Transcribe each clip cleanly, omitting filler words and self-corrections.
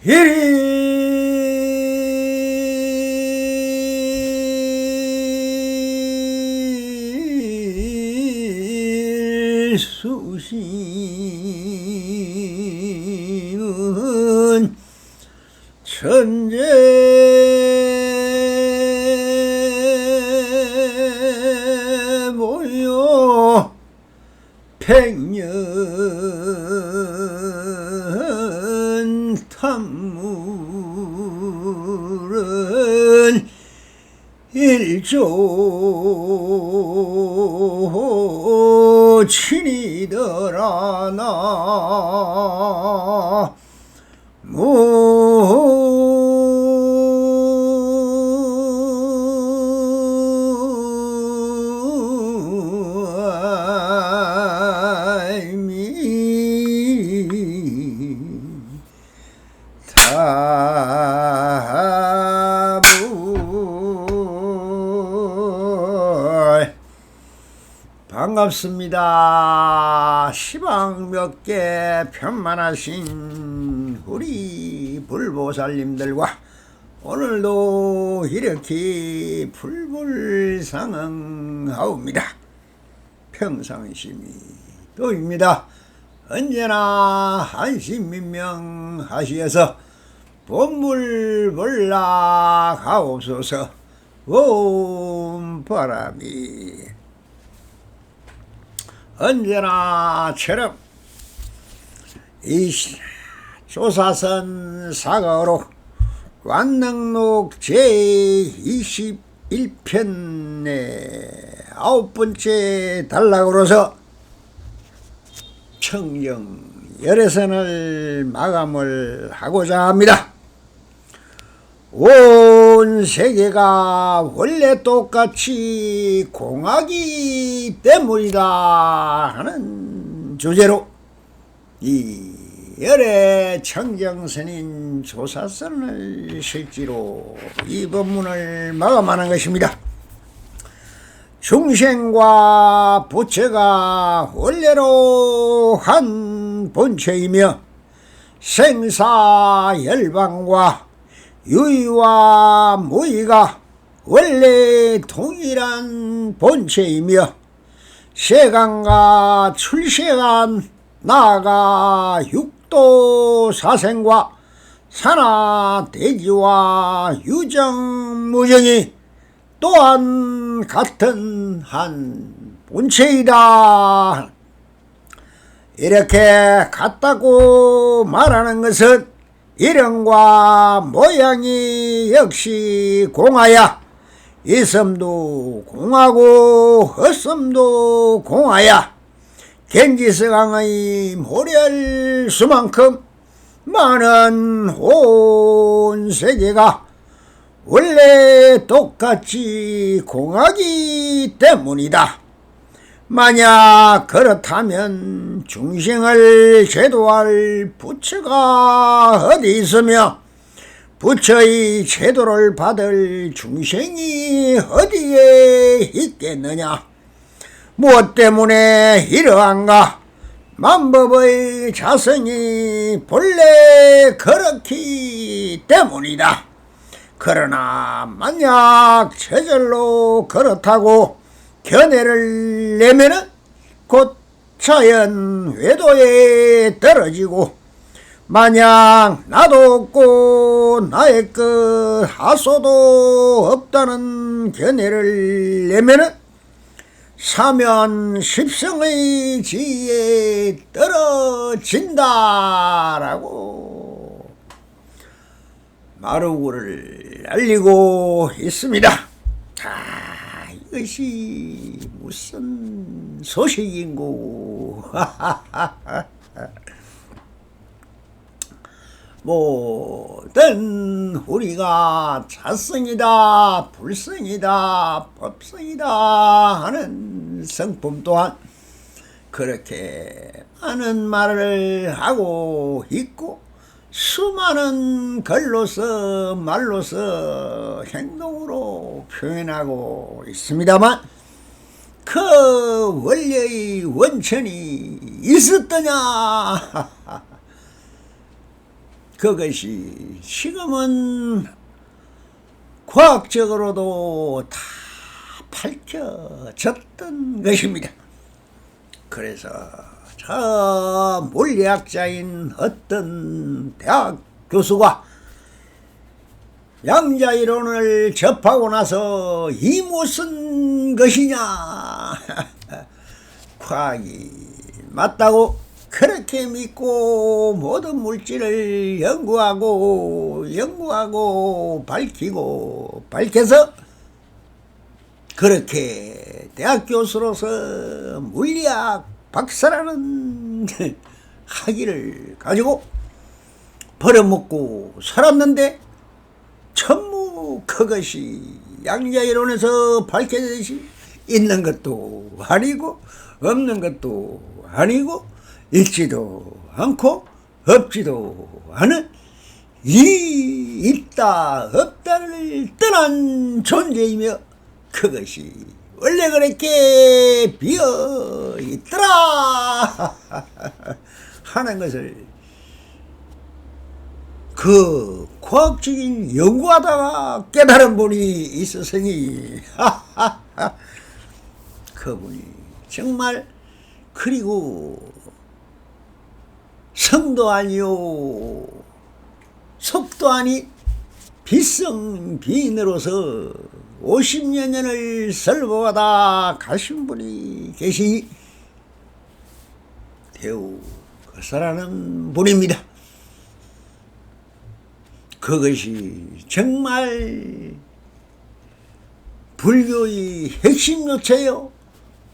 일수심은 천재 모여 백년 탐물은 일조 친이더라 나 반갑습니다. 시방 몇 개 편만하신 우리 불보살님들과 오늘도 이렇게 불불상응하옵니다. 평상심이 또입니다. 언제나 한심민명하시어서 본물불락하옵소서. 옴 바람이 언제나처럼 이 조사선 사가로 관능록 제21편의 9번째 단락으로서 청정 열애선을 마감을 하고자 합니다. 온 세계가 원래 똑같이 공하기 때문이다 하는 주제로 이 열애 청정선인 조사선을 실지로 이 법문을 마감하는 것입니다. 중생과 부처가 원래로 한 본체이며 생사열방과 유의와 무의가 원래 동일한 본체이며 세간과 출세간 나아가 육도 사생과 산하대지와 유정무정이 또한 같은 한 본체이다. 이렇게 같다고 말하는 것은 이름과 모양이 역시 공하야 있음도 공하고 없음도 공하야 갱지스강의 모래알 수만큼 많은 온 세계가 원래 똑같이 공하기 때문이다. 만약 그렇다면 중생을 제도할 부처가 어디 있으며 부처의 제도를 받을 중생이 어디에 있겠느냐? 무엇 때문에 이러한가? 만법의 자성이 본래 그렇기 때문이다. 그러나 만약 저절로 그렇다고 견해를 내면은 곧 자연 외도에 떨어지고 만약 나도 없고 나의 것 하소도 없다는 견해를 내면은 사면 십성의 지에 떨어진다라고 마루구를 알리고 있습니다. 이것이 무슨 소식인고. 모든 우리가 자성이다 불성이다 법성이다 하는 성품 또한 그렇게 많은 말을 하고 있고 수많은 글로서 말로서 행동으로 표현하고 있습니다만 그 원래의 원천이 있었더냐? 그것이 지금은 과학적으로도 다 밝혀졌던 것입니다. 그래서 저 물리학자인 어떤 대학 교수가 양자이론을 접하고 나서 이 무슨 것이냐 과학이 맞다고 그렇게 믿고 모든 물질을 연구하고 밝혀서 그렇게 대학 교수로서 물리학 박사라는 학위를 가지고 벌어먹고 살았는데 전부 그것이 양자이론에서 밝혀졌듯이 있는 것도 아니고 없는 것도 아니고 있지도 않고 없지도 않은 이 있다 없다를 떠난 존재이며 그것이 원래 그렇게 비어 있더라 하는 것을 그 과학적인 연구하다가 깨달은 분이 있었으니 그분이 정말 그리고 성도 아니요 속도 아닌 비성비인으로서 50여 년을 설보하다 가신 분이 계시니 대우 거사라는 분입니다. 그것이 정말 불교의 핵심 요체요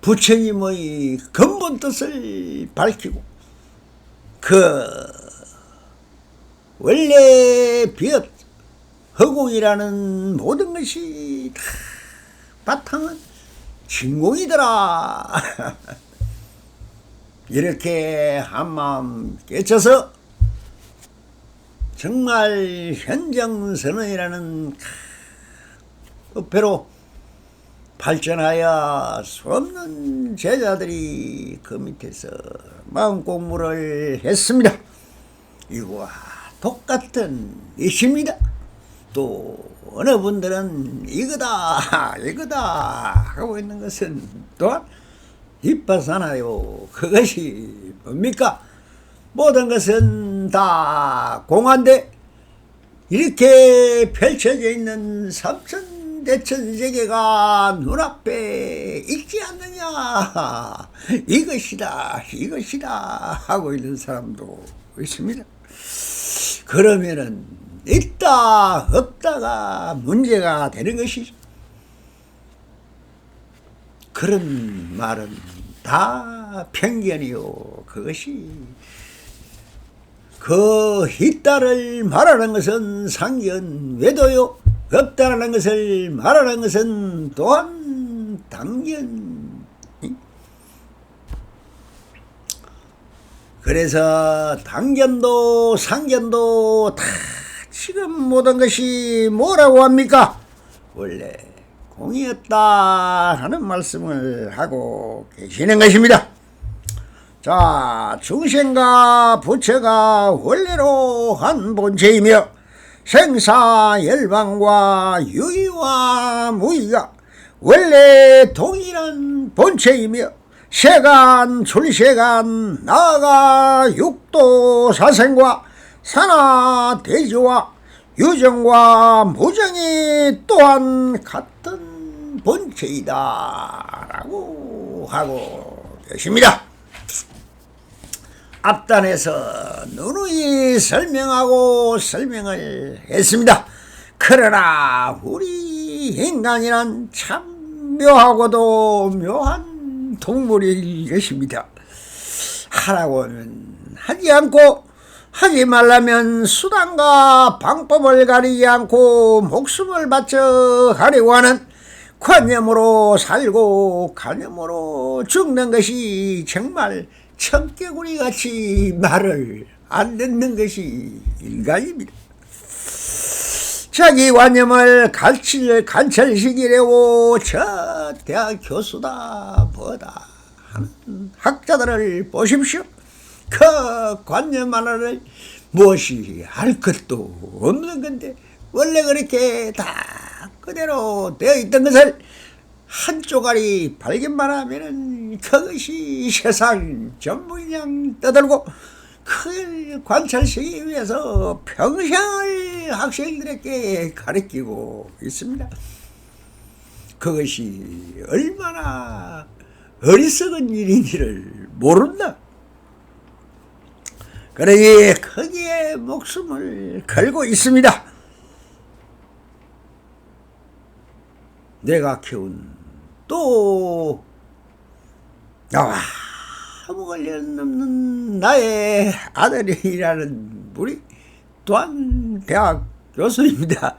부처님의 근본 뜻을 밝히고 그 원래 비엇 허공이라는 모든 것이 다 바탕은 진공이더라 이렇게 한마음 깨쳐서 정말 현정선언이라는 법회로 발전하여 수없는 제자들이 그 밑에서 마음 공부를 했습니다. 이와 똑같은 것입니다. 또 어느 분들은 이거다 하고 있는 것은 또한 뒷바사나요. 그것이 뭡니까? 모든 것은 다 공한데 이렇게 펼쳐져 있는 삼천대천세계가 눈앞에 있지 않느냐 이것이다 하고 있는 사람도 있습니다. 그러면은 있다 없다가 문제가 되는 것이죠. 그런 말은 다 편견이요. 그것이 그 있다를 말하는 것은 상견 외도요. 없다라는 것을 말하는 것은 또한 당견. 그래서 당견도 상견도 다 지금 모든 것이 뭐라고 합니까? 원래 공이었다 하는 말씀을 하고 계시는 것입니다. 자, 중생과 부처가 원래로 한 본체이며 생사열방과 유의와 무의가 원래 동일한 본체이며 세간 출세간 나아가 육도사생과 산하대지와 유정과 무정이 또한 같은 본체이다 라고 하고 계십니다. 앞단에서 누누이 설명을 했습니다. 그러나 우리 인간이란 참 묘하고도 묘한 동물일 것입니다. 하라고 하면 하지 않고 하지 말라면 수단과 방법을 가리지 않고 목숨을 바쳐 하려고 하는 관념으로 살고 관념으로 죽는 것이 정말 청개구리같이 말을 안 듣는 것이 인간입니다. 자기 관념을 관철시키려고 저 대학 교수다 뭐다 하는 학자들을 보십시오. 그 관념 하나를 무엇이 할 것도 없는 건데 원래 그렇게 다 그대로 되어 있던 것을 한 쪼가리 발견만 하면은 그것이 세상 전부냥 떠들고 그걸 관찰시키기 위해서 평생을 학생들에게 가르치고 있습니다. 그것이 얼마나 어리석은 일인지를 모른다. 그러니 거기에 목숨을 걸고 있습니다. 내가 키운 또 나와 아무 관련 없는 나의 아들이라는 분이 또한 대학 교수입니다.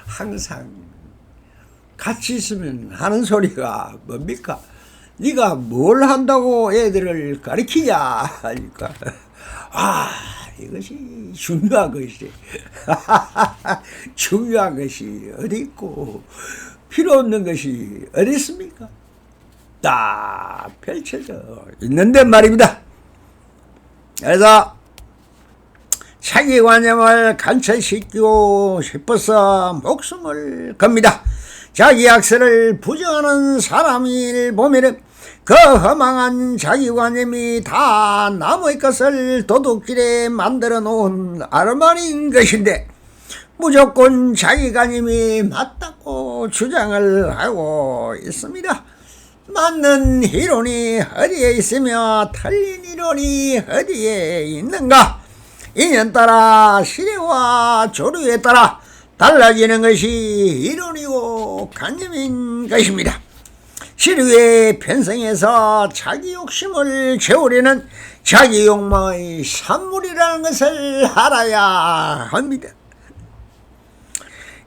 항상 같이 있으면 하는 소리가 뭡니까? 네가 뭘 한다고 애들을 가르치냐 하니까 이것이 중요한 것이 중요한 것이 어디 있고 필요 없는 것이 어디 있습니까? 딱 펼쳐져 있는데 말입니다. 그래서 자기관념을 관철시키고 싶어서 목숨을 겁니다. 자기 학설을 부정하는 사람을 보면은 그 허망한 자기관념이 다 남의 것을 도둑질에 만들어 놓은 아르마니인 것인데 무조건 자기관념이 맞다고 주장을 하고 있습니다. 맞는 이론이 어디에 있으며 틀린 이론이 어디에 있는가? 인연 따라 시대와 조류에 따라 달라지는 것이 이론이고 관념인 것입니다. 시류에 편성해서 자기 욕심을 채우려는 자기 욕망의 산물이라는 것을 알아야 합니다.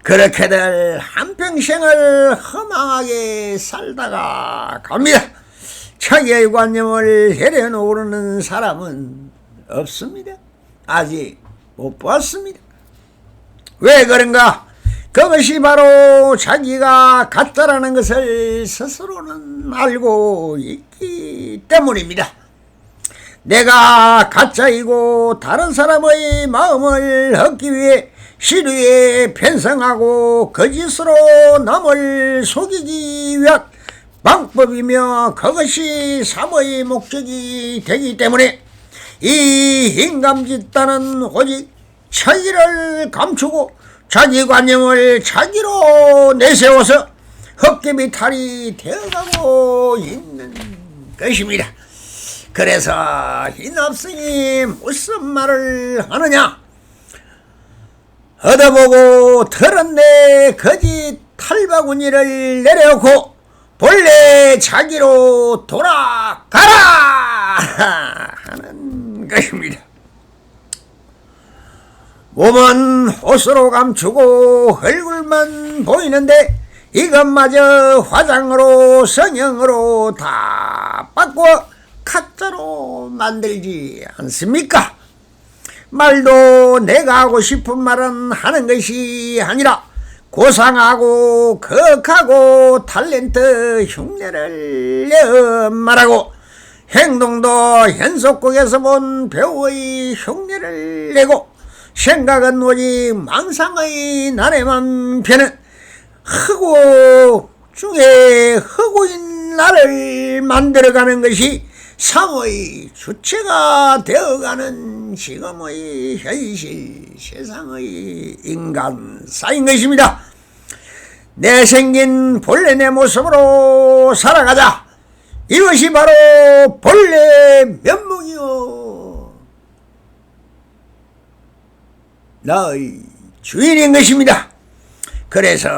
그렇게들 한평생을 허망하게 살다가 갑니다. 자기의 관념을 내려놓으려는 사람은 없습니다. 아직 못 봤습니다. 왜 그런가? 그것이 바로 자기가 가짜라는 것을 스스로는 알고 있기 때문입니다. 내가 가짜이고 다른 사람의 마음을 얻기 위해 시류에 편성하고 거짓으로 남을 속이기 위한 방법이며 그것이 삶의 목적이 되기 때문에 이 인감짓단은 오직 자기를 감추고 자기관념을 자기로 내세워서 헛개비탈이 되어가고 있는 것입니다. 그래서 이 납승이 무슨 말을 하느냐? 얻어보고 들었네 거짓 탈바구니를 내려놓고 본래 자기로 돌아가라 하는 것입니다. 몸은 옷으로 감추고 얼굴만 보이는데 이것마저 화장으로 성형으로 다 바꿔 가짜로 만들지 않습니까? 말도 내가 하고 싶은 말은 하는 것이 아니라 고상하고 거하고 탤런트 흉내를 내 말하고 행동도 현속국에서 본 배우의 흉내를 내고 생각은 오직 망상의 나래만 펴는 흑우 중에 흑우인 나를 만들어가는 것이 삶의 주체가 되어가는 지금의 현실 세상의 인간사인 것입니다. 내 생긴 본래 내 모습으로 살아가자. 이것이 바로 본래 면목이요 나의 주인인 것입니다. 그래서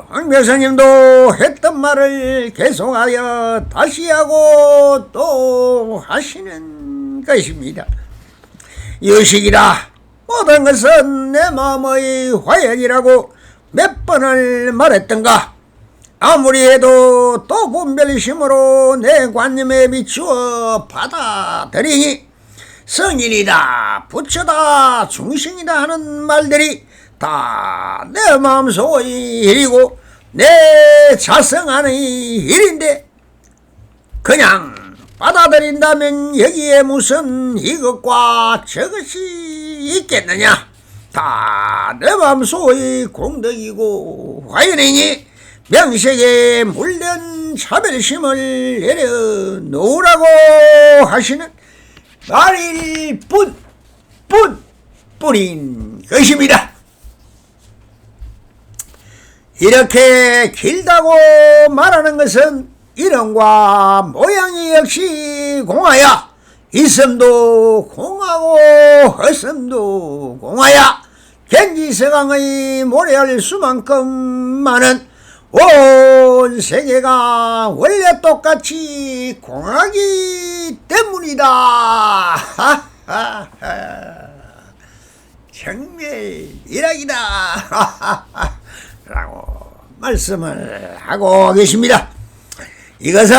황 교수님도 했던 말을 계속하여 다시 하고 또 하시는 것입니다. 유식이라 모든 것은 내 마음의 화연이라고 몇 번을 말했던가. 아무리 해도 또 분별심으로 내 관념에 비추어 받아들이니 성인이다, 부처다, 중생이다 하는 말들이 다 내 마음속의 일이고 내 자성 안의 일인데 그냥 받아들인다면 여기에 무슨 이것과 저것이 있겠느냐. 다 내 맘속의 공덕이고 화연이니 명색에 물든 차별심을 내려놓으라고 하시는 말일 뿐인 것입니다. 이렇게 길다고 말하는 것은 이름과 모양이 역시 공하여 있음도 공하고 없음도 공하여 gen지서강의 모래알 수만큼 많은 온 세계가 원래 똑같이 공하기 때문이다. 정말 일학이다. 라고 말씀을 하고 계십니다. 이것은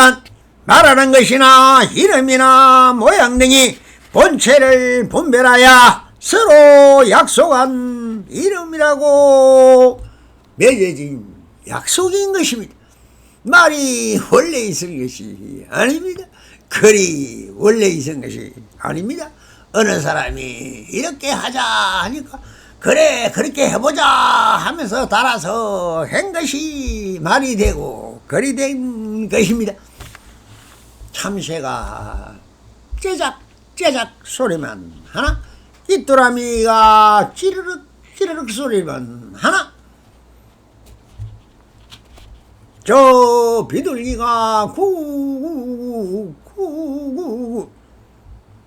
말하는 것이나 이름이나 모양 등이 본체를 분별하여 서로 약속한 이름이라고 맺어진 약속인 것입니다. 말이 원래 있은 것이 아닙니다. 글이 원래 있은 것이 아닙니다. 어느 사람이 이렇게 하자 하니까 그래 그렇게 해보자 하면서 달아서 한 것이 말이 되고 글이 된 것입니다. 참새가 째작 소리만 하나, 귀뚜라미가 찌르륵 소리만 하나, 저 비둘기가 구구구구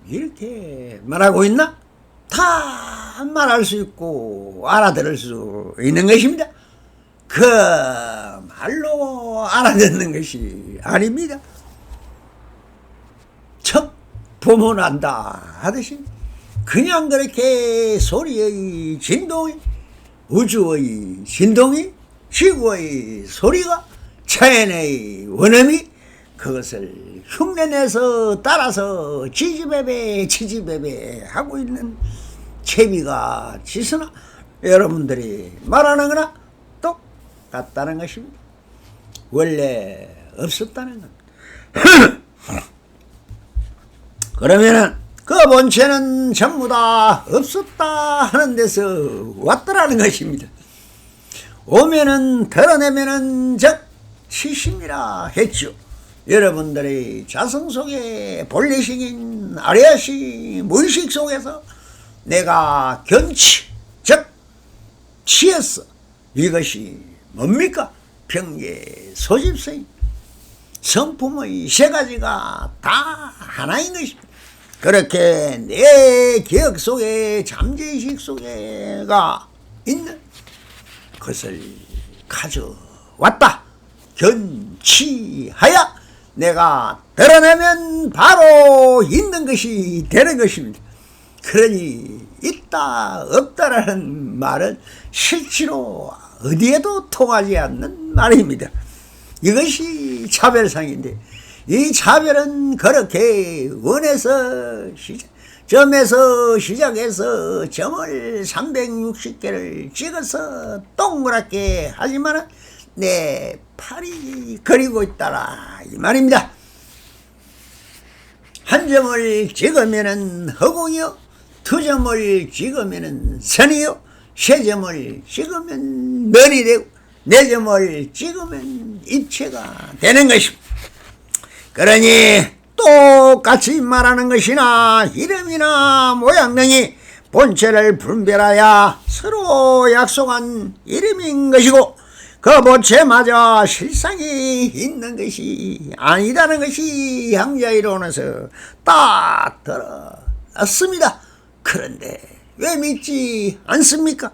이렇게 말하고 있나? 다 말할 수 있고 알아들을 수 있는 것입니다. 그 말로 알아듣는 것이 아닙니다. 척 보면 안다 하듯이 그냥 그렇게 소리의 진동이, 우주의 진동이, 지구의 소리가, 자연의 원음이 그것을 흉내내서 따라서 지지배배 하고 있는 재미가 지으나 여러분들이 말하는 거나 똑같다는 것입니다. 원래 없었다는 것. 그러면은 그 본체는 전부 다 없었다 하는 데서 왔더라는 것입니다. 오면은 드러내면은 즉 시심이라 했죠. 여러분들의 자성 속에 본래식인 아리아식 무의식 속에서 내가 견치 즉 치였어. 이것이 뭡니까? 병계 소집서인 성품의 세 가지가 다 하나인 것입니다. 그렇게 내 기억 속에 잠재의식 속에가 있는 것을 가져왔다. 견치하여 내가 드러내면 바로 있는 것이 되는 것입니다. 그러니 있다 없다라는 말은 실제로 어디에도 통하지 않는 말입니다. 이것이 차별상인데 이 차별은 그렇게 원에서 점에서 시작해서 점을 360개를 찍어서 동그랗게 하지만 내 팔이 그리고 있다라 이 말입니다. 한 점을 찍으면은 허공이요, 두 점을 찍으면은 선이요, 세 점을 찍으면 면이 되고 네 점을 찍으면 입체가 되는 것입니다. 그러니 똑같이 말하는 것이나 이름이나 모양 등이 본체를 분별하여 서로 약속한 이름인 것이고 그 본체마저 실상이 있는 것이 아니다는 것이 양자이론에서 딱 들어왔습니다. 그런데 왜 믿지 않습니까?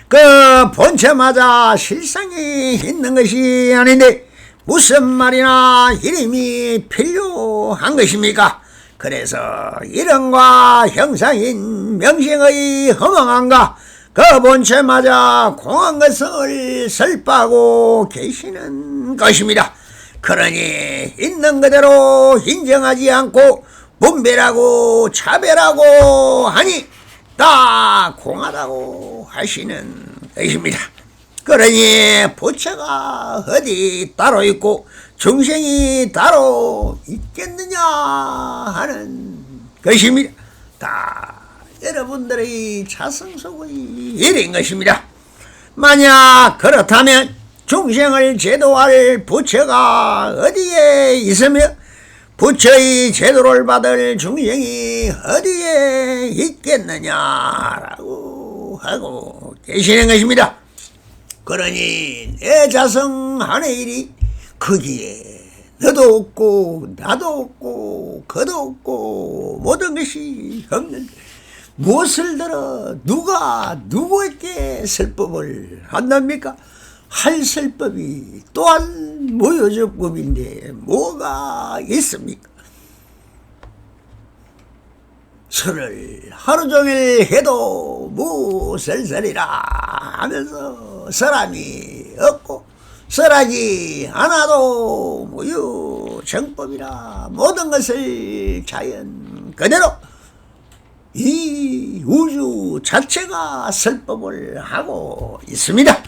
그 본체마저 실상이 있는 것이 아닌데 무슨 말이나 이름이 필요한 것입니까? 그래서 이름과 형상인 명칭의 허망함과 그 본체마저 공한 것을 설파하고 계시는 것입니다. 그러니 있는 그대로 인정하지 않고 분별하고 차별하고 하니 다 공하다고 하시는 것입니다. 그러니 부처가 어디 따로 있고 중생이 따로 있겠느냐 하는 것입니다. 다 여러분들의 자성 속의 일인 것입니다. 만약 그렇다면 중생을 제도할 부처가 어디에 있으며 부처의 제도를 받을 중생이 어디에 있겠느냐라고 하고 계시는 것입니다. 그러니 내 자성 한의 일이 거기에 너도 없고 나도 없고 그도 없고 모든 것이 없는, 무엇을 들어 누가 누구에게 설법을 한답니까? 할 설법이 또한 무효조법인데 뭐가 있습니까? 설을 하루 종일 해도 무설설이라 하면서 사람이 없고 설하지 않아도 무효정법이라 모든 것을 자연 그대로 이 우주 자체가 설법을 하고 있습니다.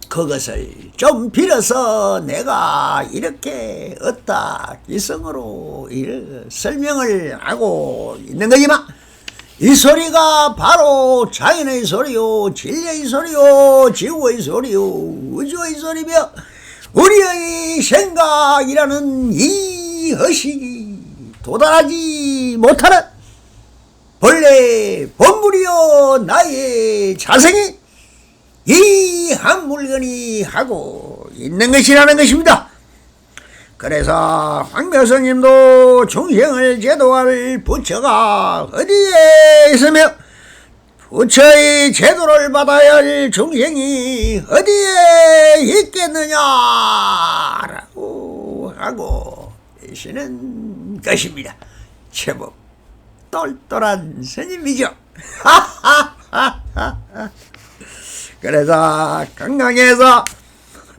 그것을 좀 빌어서 내가 이렇게 어따 기성으로 설명을 하고 있는 거지만, 이 소리가 바로 자연의 소리요, 진리의 소리요, 지구의 소리요, 우주의 소리며 우리의 생각이라는 이 의식이 도달하지 못하는 본래 본물이요 나의 자성이 이 한 물건이 하고 있는 것이라는 것입니다. 그래서 황묘스님도 중생을 제도할 부처가 어디에 있으며 부처의 제도를 받아야 할 중생이 어디에 있겠느냐라고 하고 계시는 것입니다. 제법 똘똘한 스님이죠. 그래서 건강에서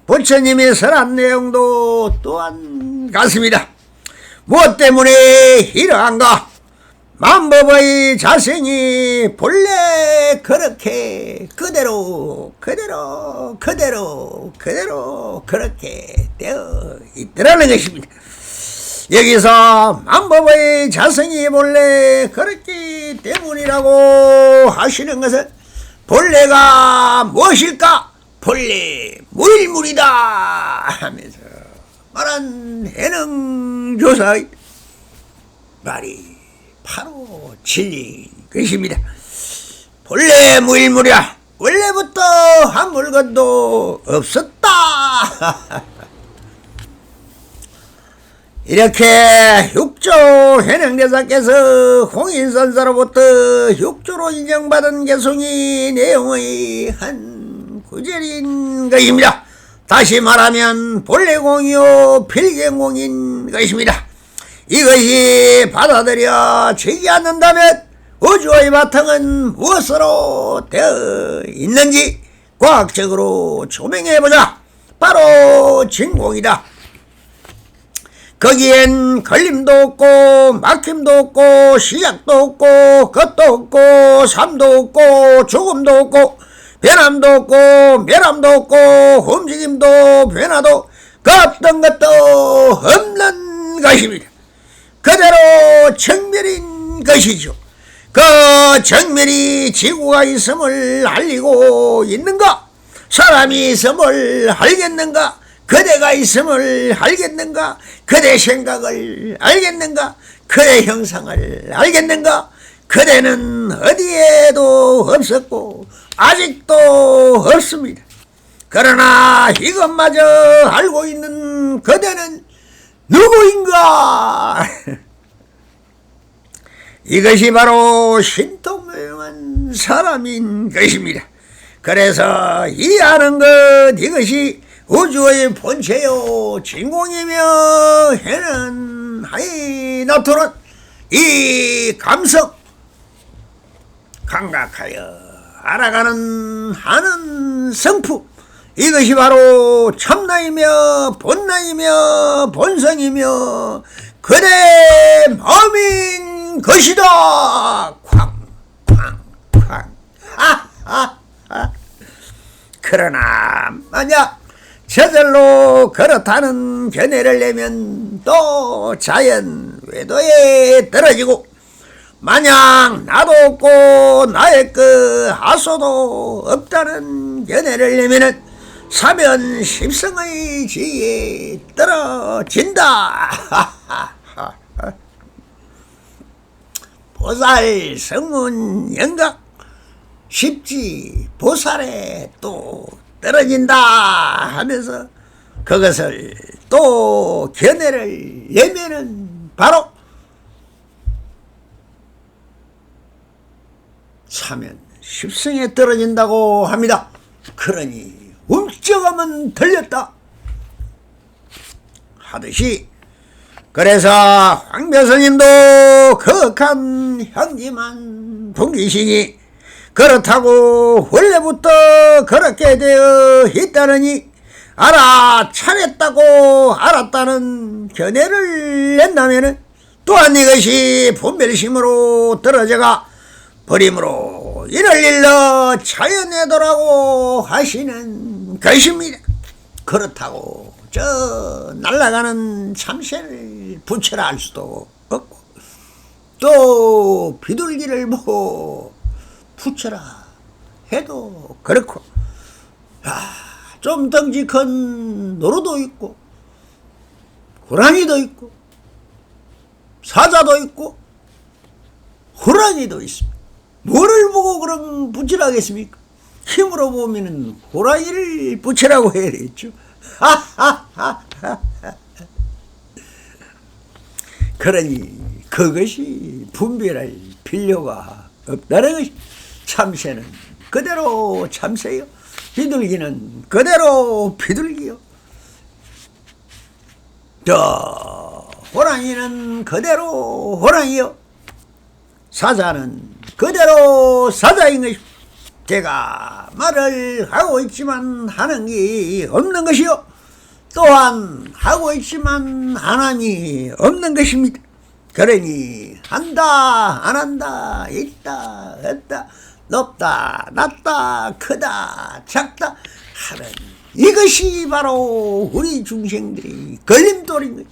부처님이 설한 내용도 또한 같습니다. 무엇 때문에 이러한가? 만법의 자성이 본래 그렇게 그대로 그렇게 되어 있더라는 것입니다. 여기서 만법의 자성이 본래 그렇기 때문이라고 하시는 것은 본래가 무엇일까? 본래 무일물이다 하면서 말한 해능조사의 말이 바로 진리인 것입니다. 본래 무일물이야. 원래부터 한 물건도 없었다. 이렇게 육조 해능대사께서 홍인선사로부터 육조로 인정받은 개송이 내용의 한 구절인 것입니다. 다시 말하면 본래공이요 필경공인 것입니다. 이것이 받아들여지지 않는다면 우주의 바탕은 무엇으로 되어 있는지 과학적으로 조명해보자. 바로 진공이다. 거기엔 걸림도 없고 막힘도 없고 시작도 없고 겉도 없고 삶도 없고 죽음도 없고 변함도 없고 멸함도 없고 움직임도 변화도 그 어떤 것도 없는 것입니다. 그대로 정멸인 것이죠. 그 정멸이 지구가 있음을 알리고 있는가? 사람이 있음을 알겠는가? 그대가 있음을 알겠는가? 그대 생각을 알겠는가? 그대 형상을 알겠는가? 그대는 어디에도 없었고 아직도 없습니다. 그러나 이것마저 알고 있는 그대는 누구인가? 이것이 바로 신통명한 사람인 것입니다. 그래서 이 아는 것, 이것이 우주의 본체요 진공이며 해는 하이 나토는 이 감성 감각하여 알아가는 하는 성품, 이것이 바로 참나이며 본나이며 본성이며 그대 마음인 것이다. 쾅쾅쾅. 그러나 만약 저절로 그렇다는 견해를 내면 또 자연 외도에 떨어지고, 마냥 나도 없고 나의 그 하소도 없다는 견해를 내면은 사면 십성의 지에 떨어진다. 보살 성문 영각 십지 보살에 또 떨어진다 하면서 그것을 또 견해를 내면은 바로 사면 십성에 떨어진다고 합니다. 그러니 움쩍하면 들렸다 하듯이, 그래서 황묘스님도 거룩한 형지만 동기시니 그렇다고 원래부터 그렇게 되어 있다느니 알아차렸다고 알았다는 견해를 낸다면 또한 이것이 분별심으로 떨어져가 버림으로 이를 일러 자연외도라고 하시는 것입니다. 그렇다고 저 날아가는 참새를 붙여라 할 수도 없고, 또 비둘기를 보고 붙여라 해도 그렇고, 좀 덩치 큰 노루도 있고 호랑이도 있고 사자도 있고 호랑이도 있습니다. 뭐를 보고 그럼 붙이라 하겠습니까? 힘으로 보면은 호랑이를 붙이라고 해야 되겠죠. 그러니 그것이 분별할 필요가 없다는 것이, 참새는 그대로 참새요, 비둘기는 그대로 비둘기요, 저 호랑이는 그대로 호랑이요, 사자는 그대로 사자인 것이, 제가 말을 하고 있지만 하는 게 없는 것이요, 또한 하고 있지만 안 함이 없는 것입니다. 그러니 한다 안 한다, 있다 없다, 높다 낮다, 크다 작다 하는 이것이 바로 우리 중생들의 걸림돌인 거예요.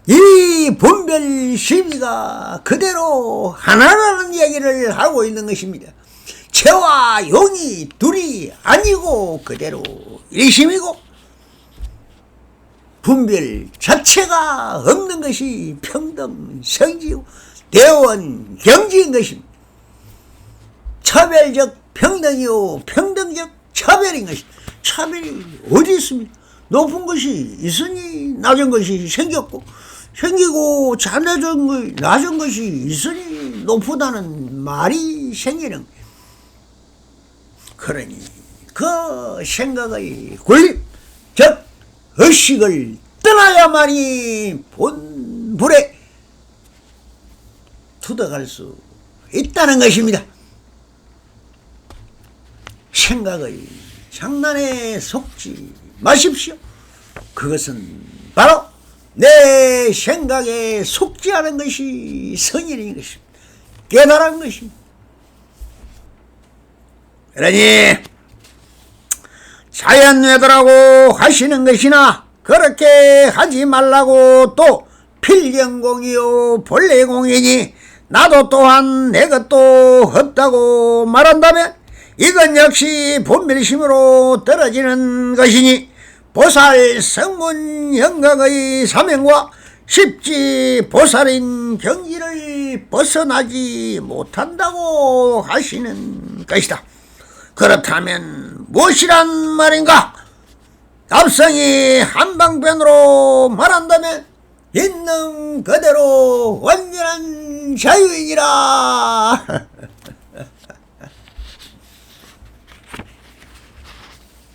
이 분별 시비가 그대로 하나라는 얘기를 하고 있는 것입니다. 채와 용이 둘이 아니고 그대로 일심이고, 분별 자체가 없는 것이 평등성지요 대원 경지인 것입니다. 차별적 평등이요 평등적 차별인 것입니다. 차별이 어디 있습니까? 높은 것이 있으니 낮은 것이 생겼고, 생기고 낮은 것이 있으니 높다는 말이 생기는 거예요. 그러니 그 생각의 권리, 즉 의식을 떠나야만이 본불에 투덕할 수 있다는 것입니다. 생각의 장난에 속지 마십시오. 그것은 바로 내 생각에 속지 않은 것이 성인인 것입니다. 깨달은 것입니다. 그러니 자연외도라고 하시는 것이나 그렇게 하지 말라고, 또 필경공이요 본래공이니 나도 또한 내 것도 없다고 말한다면 이건 역시 분별심으로 떨어지는 것이니, 보살 성문 영각의 사명과 십지 보살인 경지를 벗어나지 못한다고 하시는 것이다. 그렇다면 무엇이란 말인가? 답성이 한방편으로 말한다면 있는 그대로 완전한 자유이니라.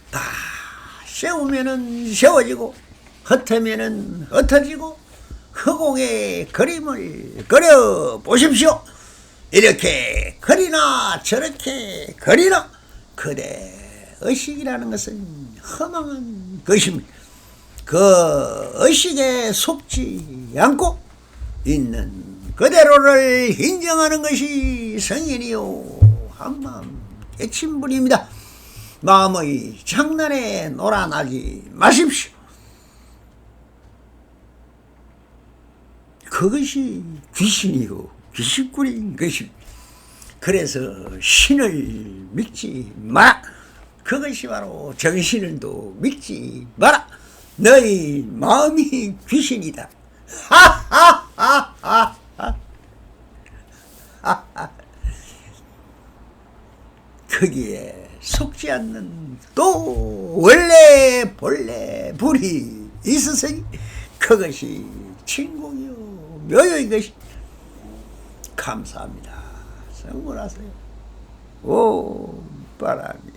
다 세우면은 세워지고 흩으면은 흩어지고, 허공에 그림을 그려 보십시오. 이렇게 그리나 저렇게 그리나 그대 의식이라는 것은 허망한 것입니다. 그 의식에 속지 않고 있는 그대로를 인정하는 것이 성인이요 한마음 개침분입니다. 마음의 장난에 놀아나지 마십시오. 그것이 귀신이요 귀신꾼인 것입니다. 그래서 신을 믿지 마라. 그것이 바로 정신을도 믿지 마라. 너희 마음이 귀신이다. 하하하하하. 거기에 속지 않는 또 원래 본래 불이 있으니 그것이 진공이요 묘요인 것이. 감사합니다. 성불하세요. 오 바람이